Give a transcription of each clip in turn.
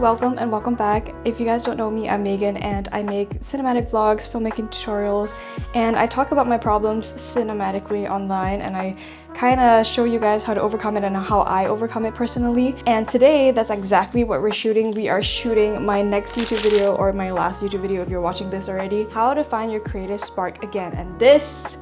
welcome and welcome back. If you guys don't know me, I'm Megan and I make cinematic vlogs, filmmaking tutorials, and I talk about my problems cinematically online and I kind of show you guys how to overcome it and how I overcome it personally. And today, that's exactly what we're shooting. We are shooting my next YouTube video, or my last YouTube video if you're watching this already. How to find your creative spark again. And this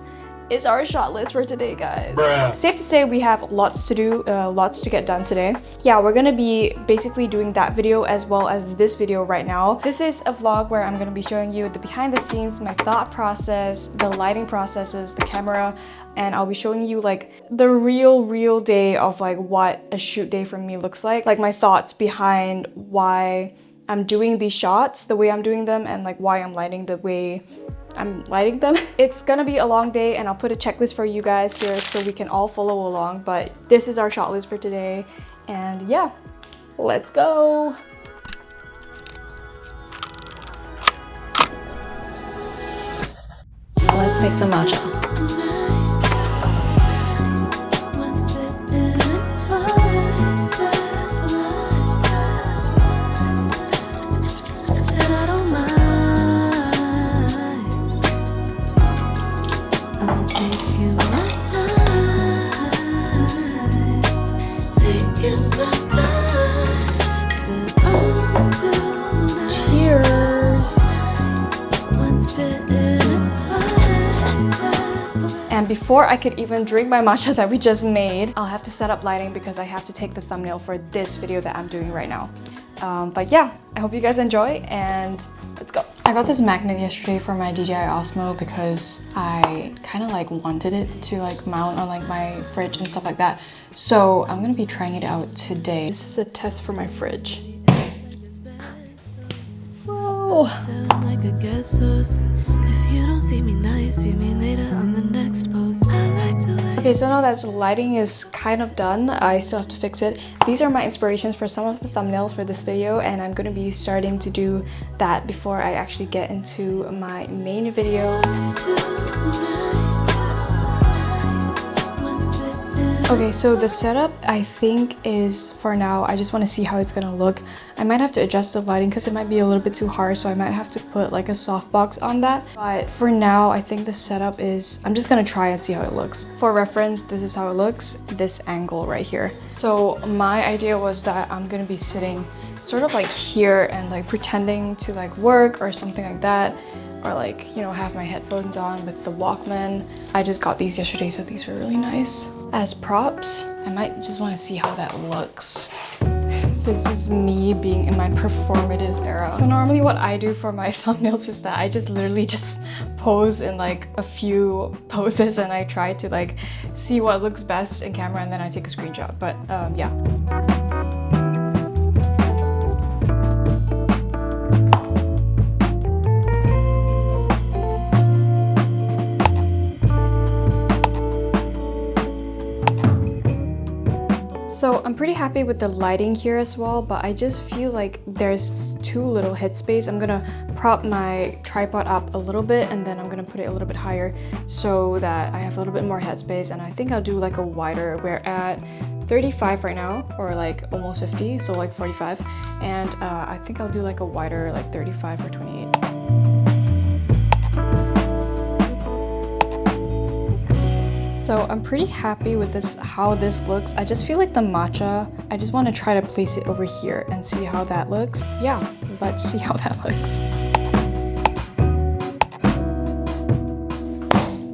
is our shot list for today, guys. Bruh. Safe to say we have lots to do, lots to get done today. Yeah, we're gonna be basically doing that video as well as this video right now. This is a vlog where I'm gonna be showing you the behind the scenes, my thought process, the lighting processes, the camera, and I'll be showing you like the real day of like what a shoot day for me looks like my thoughts behind why I'm doing these shots the way I'm doing them, and like why I'm lighting the way I'm lighting them. It's gonna be a long day and I'll put a checklist for you guys here so we can all follow along, but this is our shot list for today. And yeah, let's go. Let's make some matcha. And before I could even drink my matcha that we just made, I'll have to set up lighting because I have to take the thumbnail for this video that I'm doing right now. But yeah, I hope you guys enjoy and let's go. I got this magnet yesterday for my DJI Osmo because I kind of like wanted it to like mount on like my fridge and stuff like that. So I'm gonna be trying it out today. This is a test for my fridge. Whoa. Okay, so now that lighting is kind of done, I still have to fix it. These are my inspirations for some of the thumbnails for this video, and I'm going to be starting to do that before I actually get into my main video. Okay, so the setup I think is, for now, I just want to see how it's gonna look. I might have to adjust the lighting because it might be a little bit too harsh, so I might have to put like a softbox on that. But for now, I think the setup is, I'm just gonna try and see how it looks. For reference, this is how it looks, this angle right here. So my idea was that I'm gonna be sitting sort of like here and like pretending to like work or something like that. Or like, you know, have my headphones on with the Walkman. I just got these yesterday, so these were really nice. As props, I might just want to see how that looks. This is me being in my performative era. So normally what I do for my thumbnails is that I just literally just pose in like a few poses and I try to like see what looks best in camera and then I take a screenshot. But yeah. So I'm pretty happy with the lighting here as well, but I just feel like there's too little headspace. I'm gonna prop my tripod up a little bit and then I'm gonna put it a little bit higher so that I have a little bit more headspace, and I think I'll do like a wider. We're at 35 right now, or like almost 50, so like 45, and I think I'll do like a wider, like 35 or 28. So I'm pretty happy with this, how this looks. I just feel like the matcha, I just want to try to place it over here and see how that looks. Yeah, let's see how that looks.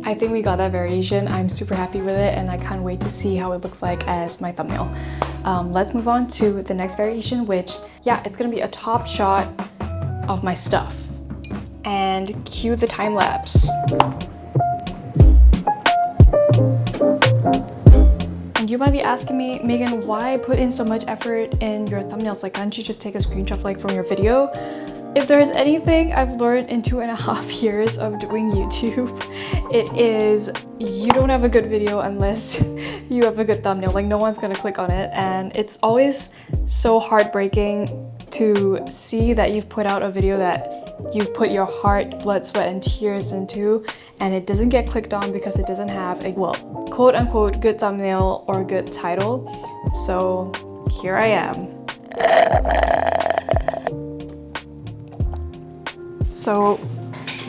I think we got that variation. I'm super happy with it and I can't wait to see how it looks like as my thumbnail. Let's move on to the next variation, which, yeah, it's gonna be a top shot of my stuff. And cue the time lapse. You might be asking me, Megan, why put in so much effort in your thumbnails? Like, can't you just take a screenshot like from your video? If there's anything I've learned in 2.5 years of doing YouTube, it is you don't have a good video unless you have a good thumbnail. Like, no one's gonna click on it, and it's always so heartbreaking to see that you've put out a video that you've put your heart, blood, sweat, and tears into, and it doesn't get clicked on because it doesn't have a, well, quote unquote, good thumbnail or good title. So here I am. So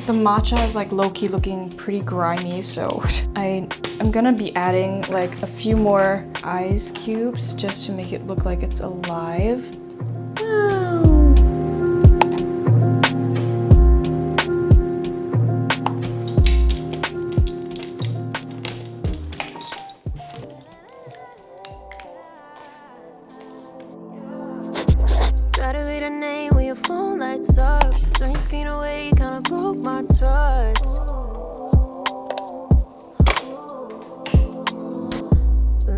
the matcha is like low-key looking pretty grimy, so I'm gonna be adding like a few more ice cubes just to make it look like it's alive. Try to read a name when your phone lights up. Turn your screen away, you kinda broke my trust.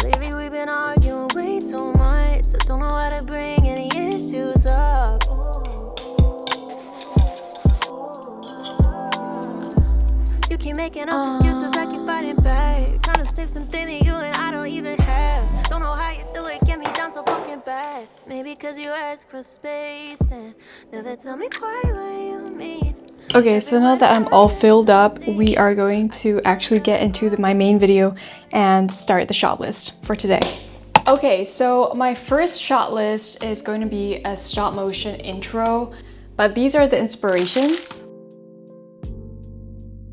Lately we've been arguing way too much. I don't know how to bring any issues up. You keep making up excuses, I keep fighting back. Trying to save something that you and I don't even have. Don't know how you do it, get me down so fucking bad. Maybe cause you ask for space and never tell me quite what you mean. Okay, so now that I'm all filled up, we are going to actually get into my main video and start the shot list for today. Okay, so my first shot list is going to be a stop motion intro, but these are the inspirations.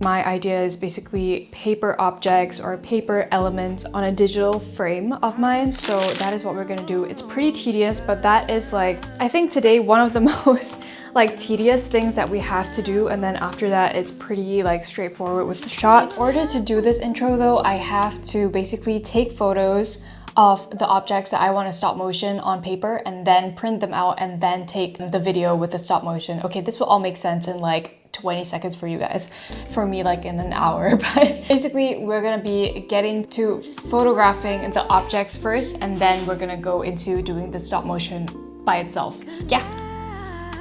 My idea is basically paper objects or paper elements on a digital frame of mine, so that is what we're gonna do. It's pretty tedious, but that is like, I think today one of the most like tedious things that we have to do, and then after that it's pretty like straightforward with the shots. In order to do this intro though, I have to basically take photos of the objects that I want to stop motion on paper and then print them out and then take the video with the stop motion. Okay, this will all make sense in like 20 seconds for you guys. For me, like in an hour. But basically, we're gonna be getting to photographing the objects first, and then we're gonna go into doing the stop motion by itself. Yeah.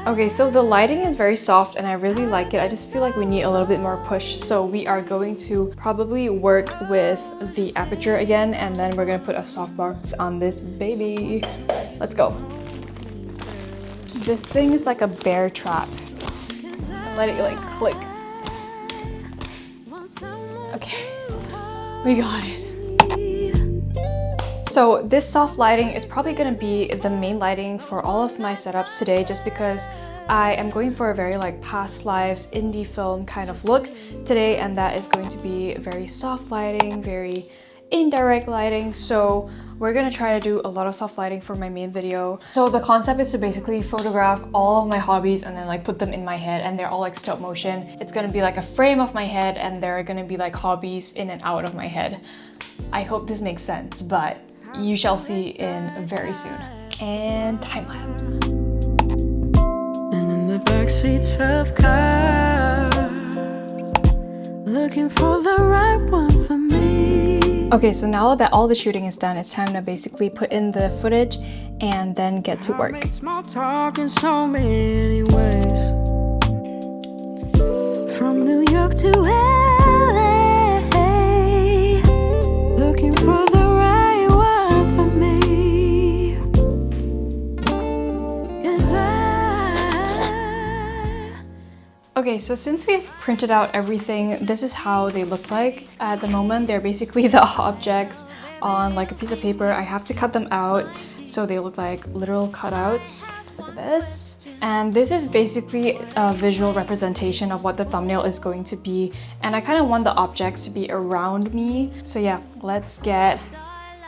Okay, so the lighting is very soft and I really like it. I just feel like we need a little bit more push. So we are going to probably work with the aperture again, and then we're gonna put a softbox on this baby. Let's go. This thing is like a bear trap. Let it like click. Okay, we got it. So this soft lighting is probably gonna be the main lighting for all of my setups today, just because I am going for a very like past lives indie film kind of look today, and that is going to be very soft lighting, very indirect lighting. So we're gonna try to do a lot of soft lighting for my main video. So the concept is to basically photograph all of my hobbies and then like put them in my head, and they're all like stop motion. It's gonna be like a frame of my head, and there are gonna be like hobbies in and out of my head. I hope this makes sense, but you shall see in very soon. And time lapse. And in the back seats of cars, looking for the right one for me. Okay, so now that all the shooting is done, it's time to basically put in the footage and then get to work. Small talk in so many ways. From New York to LA, looking for the right one for me. 'Cause Okay, so since we've printed out everything, this is how they look like. At the moment, they're basically the objects on like a piece of paper. I have to cut them out so they look like literal cutouts. Look at this. And this is basically a visual representation of what the thumbnail is going to be. And I kind of want the objects to be around me. So yeah, let's get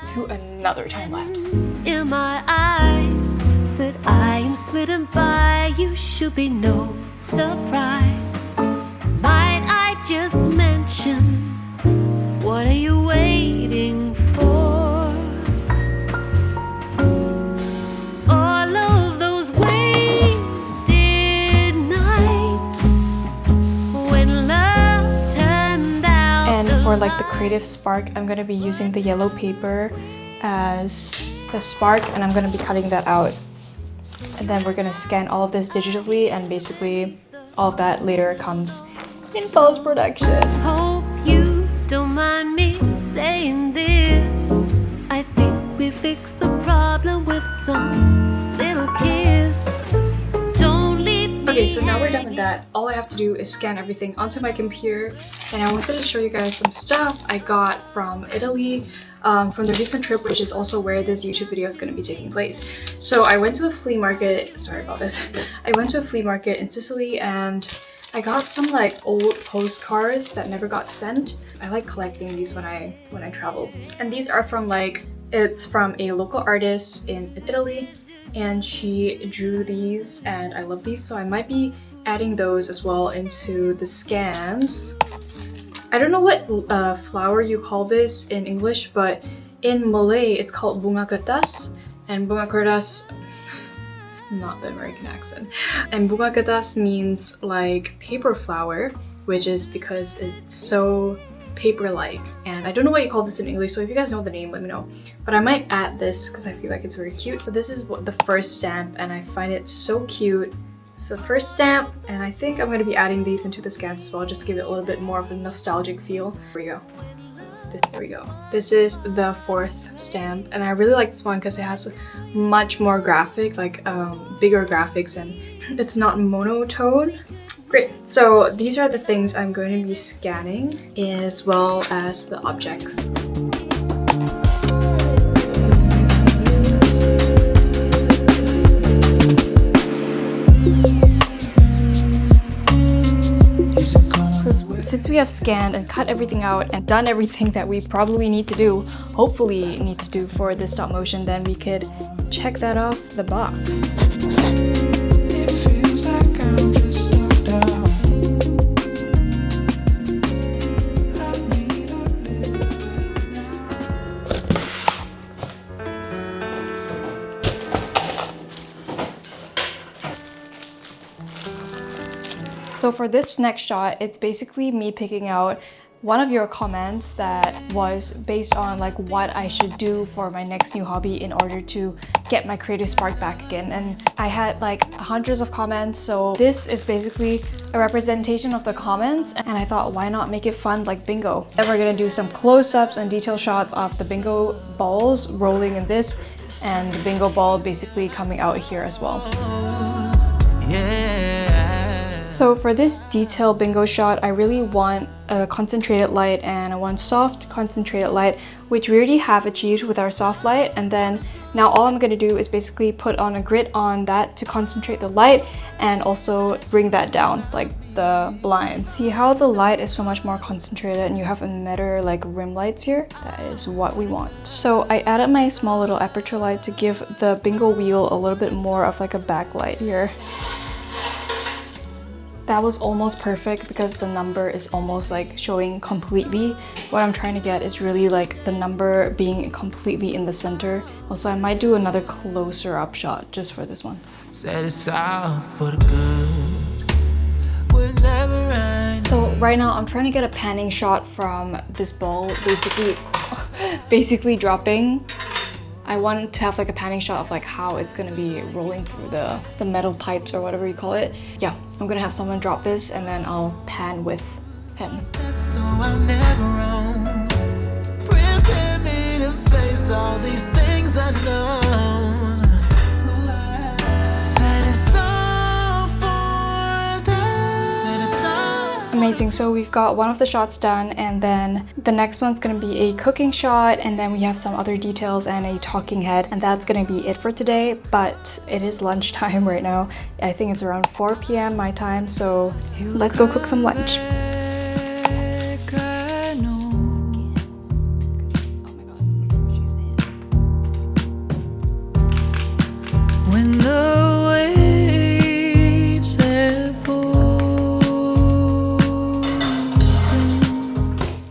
to another time lapse. in my eyes that I am smitten by, you should be no surprise. Might I just mention, what are you waiting for? All of those wasted nights when love turned out. And for like the creative spark, I'm gonna be using the yellow paper as the spark, and I'm gonna be cutting that out. And then we're gonna scan all of this digitally, and basically all of that later comes in post-production. Hope you don't mind me saying this. I think we fixed the problem with some little kiss. Don't leave me. Okay, so now we're done with that. All I have to do is scan everything onto my computer, and I wanted to show you guys some stuff I got from Italy, from the recent trip, which is also where this YouTube video is going to be taking place. So I went to a flea market, sorry about this. I went to a flea market in Sicily, and I got some like old postcards that never got sent. I like collecting these when I travel. And these are from it's from a local artist in Italy, and she drew these and I love these, so I might be adding those as well into the scans. I don't know what flower you call this in English, but in Malay it's called bunga kertas, and bunga kertas, not the American accent. And bunga kertas means like paper flower, which is because it's so paper-like. And I don't know what you call this in English, so if you guys know the name, let me know. But I might add this because I feel like it's very cute. But this is the first stamp, and I find it so cute. It's the first stamp, and I think I'm going to be adding these into the scans as well, just to give it a little bit more of a nostalgic feel. Here we go. There we go. This is the fourth stamp, and I really like this one because it has much more graphic, bigger graphics, and it's not monotone. Great. So these are the things I'm going to be scanning, as well as the objects. Since we have scanned and cut everything out and done everything that we probably need to do, hopefully need to do for this stop motion, then we could check that off the box. It feels like I'm just locked out. So for this next shot, it's basically me picking out one of your comments that was based on what I should do for my next new hobby in order to get my creative spark back again. And I had hundreds of comments, so this is basically a representation of the comments, and I thought, why not make it fun like bingo? Then we're gonna do some close-ups and detail shots of the bingo balls rolling in this, and the bingo ball basically coming out here as well. So for this detail bingo shot, I really want a concentrated light, and I want soft concentrated light, which we already have achieved with our soft light. And then now all I'm going to do is basically put on a grid on that to concentrate the light and also bring that down, like the blind. See how the light is so much more concentrated and you have emitter rim lights here? That is what we want. So I added my small little aperture light to give the bingo wheel a little bit more of a backlight here. That was almost perfect because the number is almost showing completely. What I'm trying to get is really the number being completely in the center. Also, I might do another closer up shot just for this one. Set us out for the good. So right now I'm trying to get a panning shot from this ball basically dropping. I want to have a panning shot of how it's gonna be rolling through the metal pipes or whatever you call it. Yeah, I'm gonna have someone drop this and then I'll pan with him. So I'll never roam. Prepare me to face all these things I know. Amazing, so we've got one of the shots done, and then the next one's gonna be a cooking shot, and then we have some other details and a talking head, and that's gonna be it for today. But it is lunchtime right now. I think it's around 4 p.m. my time, so let's go cook some lunch.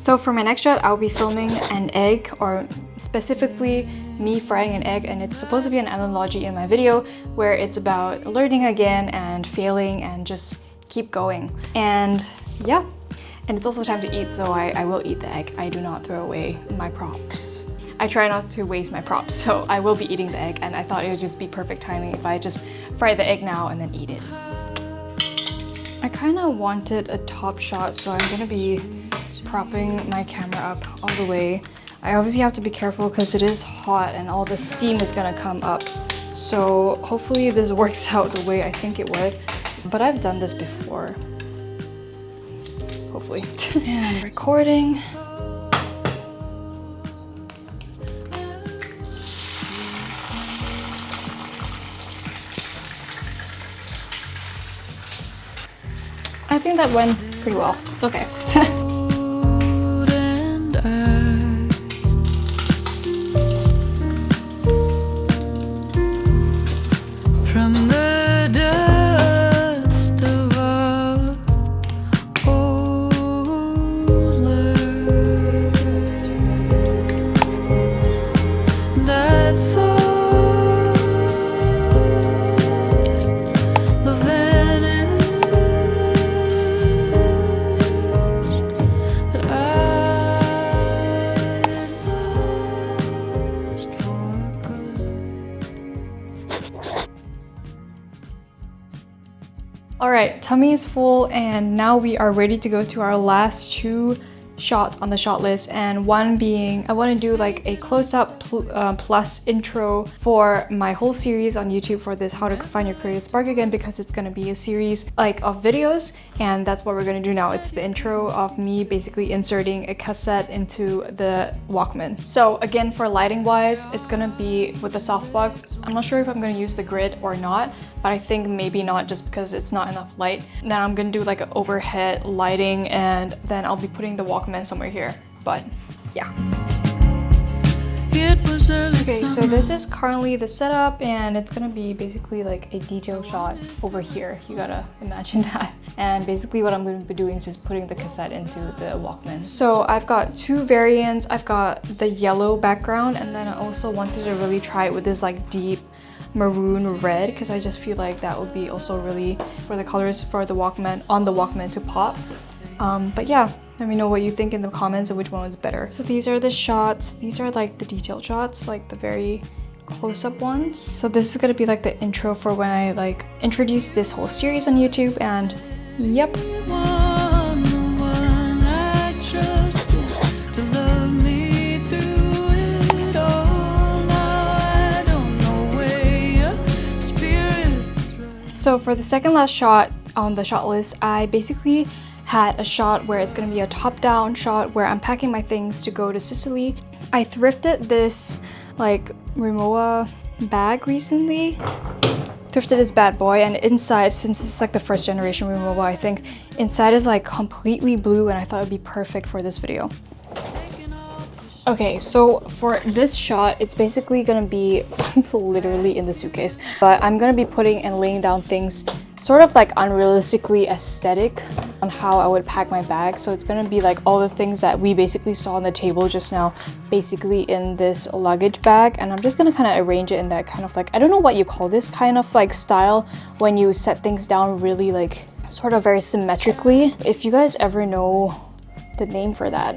So for my next shot, I'll be filming an egg, or specifically me frying an egg, and it's supposed to be an analogy in my video where it's about learning again and failing and just keep going. And yeah, and it's also time to eat, so I will eat the egg. I do not throw away my props. I try not to waste my props, so I will be eating the egg, and I thought it would just be perfect timing if I just fry the egg now and then eat it. I kind of wanted a top shot, so I'm gonna be propping my camera up all the way. I obviously have to be careful because it is hot and all the steam is gonna come up. So hopefully this works out the way I think it would. But I've done this before. Hopefully. And I'm recording. I think that went pretty well. It's okay. Alright, tummy's full and now we are ready to go to our last 2 shots on the shot list, and one being I want to do like a close-up plus intro for my whole series on YouTube for this How to Find Your Creative Spark Again, because it's going to be a series like of videos, and that's what we're going to do now. It's the intro of me basically inserting a cassette into the Walkman. So again, for lighting wise, it's going to be with the softbox. I'm not sure if I'm going to use the grid or not, but I think maybe not, just because it's not enough light. Then I'm going to do like an overhead lighting, and then I'll be putting the Walkman somewhere here, but yeah. Okay, so this is currently the setup, and it's gonna be basically like a detail shot over here. You gotta imagine that. And basically what I'm gonna be doing is just putting the cassette into the Walkman. So I've got 2 variants. I've got the yellow background, and then I also wanted to really try it with this like deep maroon red, because I just feel like that would be also really for the colors for the Walkman on the Walkman to pop. But yeah, let me know what you think in the comments and which one was better. So these are the shots. These are like the detailed shots, like the very close-up ones. So this is gonna be like the intro for when I like introduce this whole series on YouTube, and yep. So for the second last shot on the shot list, I basically had a shot where it's gonna be a top-down shot where I'm packing my things to go to Sicily. I thrifted this like Rimowa bag recently. Thrifted this bad boy, and inside, since it's like the first generation Rimowa, I think inside is like completely blue, and I thought it'd be perfect for this video. Okay, so for this shot, it's basically gonna be literally in the suitcase, but I'm gonna be putting and laying down things sort of like unrealistically aesthetic on how I would pack my bag. So it's gonna be like all the things that we basically saw on the table just now, basically in this luggage bag, and I'm just gonna kind of arrange it in that kind of like, I don't know what you call this kind of like style when you set things down really like sort of very symmetrically. If you guys ever know the name for that,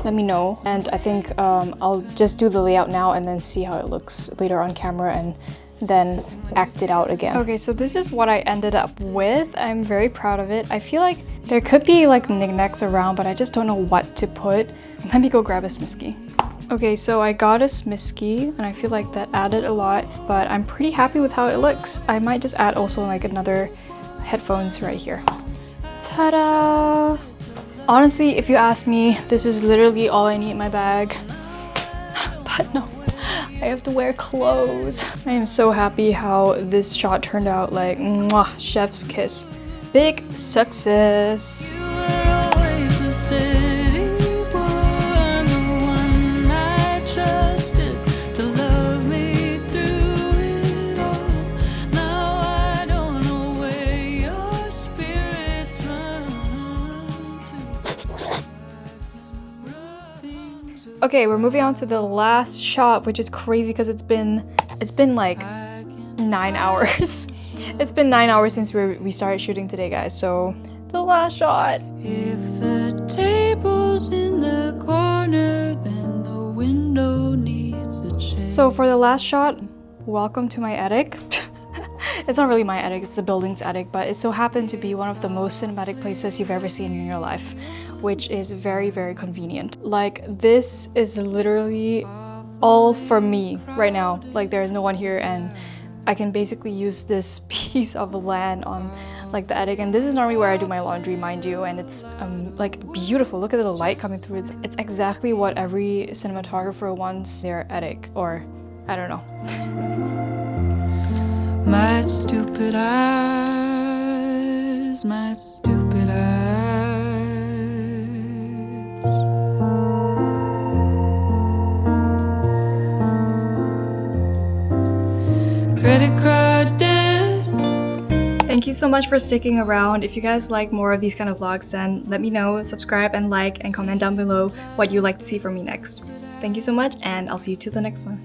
let me know. And I think I'll just do the layout now and then see how it looks later on camera, and then act it out again. Okay, so this is what I ended up with. I'm very proud of it. I feel like there could be like knickknacks around, but I just don't know what to put. Let me go grab a Smisky. Okay, so I got a Smisky, and I feel like that added a lot, but I'm pretty happy with how it looks. I might just add also like another headphones right here. Ta-da! Honestly, if you ask me, this is literally all I need in my bag. But no, I have to wear clothes. I am so happy how this shot turned out, like, mwah, chef's kiss. Big success. Okay, we're moving on to the last shot, which is crazy because it's been like 9 hours. It's been 9 hours since we started shooting today, guys. So the last shot. If the table's in the corner, then the window needs a change. So for the last shot, welcome to my attic. It's not really my attic, it's the building's attic, but it so happened to be one of the most cinematic places you've ever seen in your life, which is very, very convenient. Like, this is literally all for me right now. Like, there is no one here, and I can basically use this piece of land on like the attic, and this is normally where I do my laundry, mind you, and it's like beautiful. Look at the light coming through. It's exactly what every cinematographer wants their attic, or I don't know. My stupid eyes, my stupid so much for sticking around. If you guys like more of these kind of vlogs, then let me know, subscribe and like and comment down below what you'd like to see from me next. Thank you so much, and I'll see you to the next one.